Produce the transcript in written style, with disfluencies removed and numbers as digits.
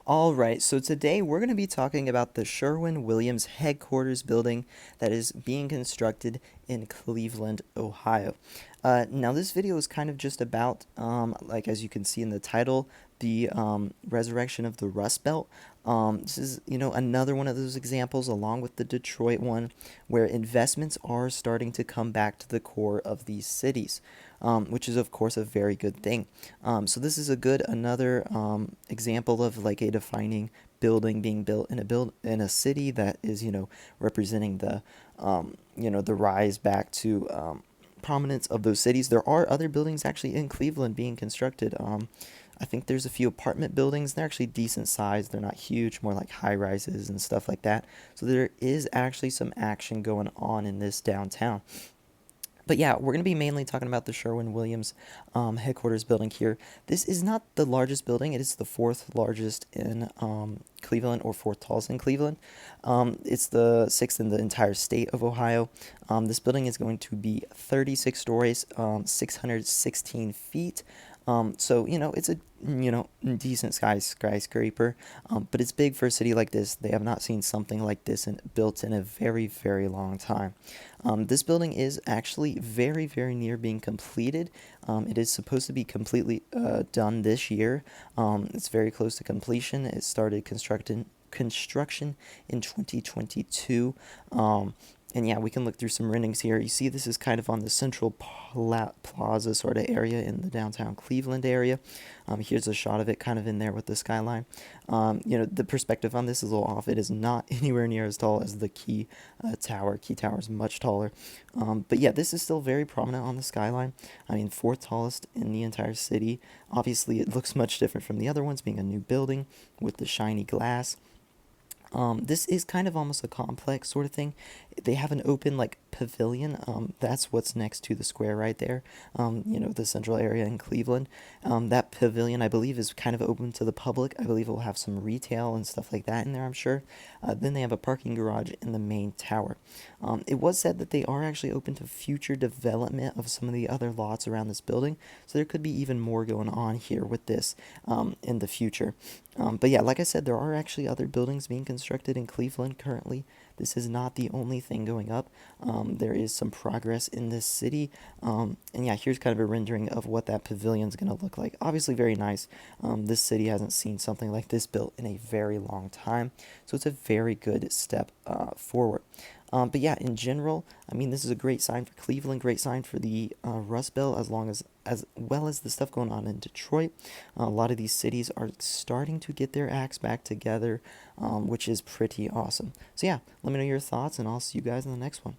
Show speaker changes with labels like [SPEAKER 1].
[SPEAKER 1] All right, so today we're going to be talking about the Sherwin-Williams headquarters building that is being constructed in Cleveland, Ohio. Now, this video is kind of just about, like as you can see in the title, the resurrection of the Rust Belt. This is, another one of those examples, along with the Detroit one, where investments are starting to come back to the core of these cities, which is, of course, a very good thing. So this is another example of like a defining building being built in a city that is, representing the rise back to prominence of those cities. There are other buildings actually in Cleveland being constructed. I think there's a few apartment buildings. They're actually decent size. They're not huge, more like high rises and stuff like that. So there is actually some action going on in this downtown. But yeah, we're going to be mainly talking about the Sherwin-Williams headquarters building here. This is not the largest building. It is the fourth largest in Cleveland, or fourth tallest in Cleveland. It's the sixth in the entire state of Ohio. This building is going to be 36 stories, 616 feet. So, it's a, decent skyscraper, but it's big for a city like this. They have not seen something like this built in a very, very long time. This building is actually very, very near being completed. It is supposed to be completely done this year. It's very close to completion. It started construction in 2022. And yeah, we can look through some renderings here. You see this is kind of on the central plaza sort of area in the downtown Cleveland area. Here's a shot of it kind of in there with the skyline. The perspective on this is a little off. It is not anywhere near as tall as the Key Tower. Key Tower is much taller. But yeah, this is still very prominent on the skyline. I mean, fourth tallest in the entire city. Obviously, it looks much different from the other ones, being a new building with the shiny glass. This is kind of almost a complex sort of thing. They have an open like pavilion. That's what's next to the square right there. The central area in Cleveland. That pavilion, I believe, is kind of open to the public. I believe it will have some retail and stuff like that in there, I'm sure. Then they have a parking garage in the main tower. It was said that they are actually open to future development of some of the other lots around this building. So there could be even more going on here with this in the future. But yeah, like I said, there are actually other buildings being constructed in Cleveland currently. This is not the only thing going up. There is some progress in this city. And yeah, here's kind of a rendering of what that pavilion is going to look like. Obviously very nice. This city hasn't seen something like this built in a very long time. So it's a very good step forward. But yeah, in general, I mean, this is a great sign for Cleveland, great sign for the Rust Belt, as well as the stuff going on in Detroit. A lot of these cities are starting to get their acts back together, which is pretty awesome. So yeah, let me know your thoughts, and I'll see you guys in the next one.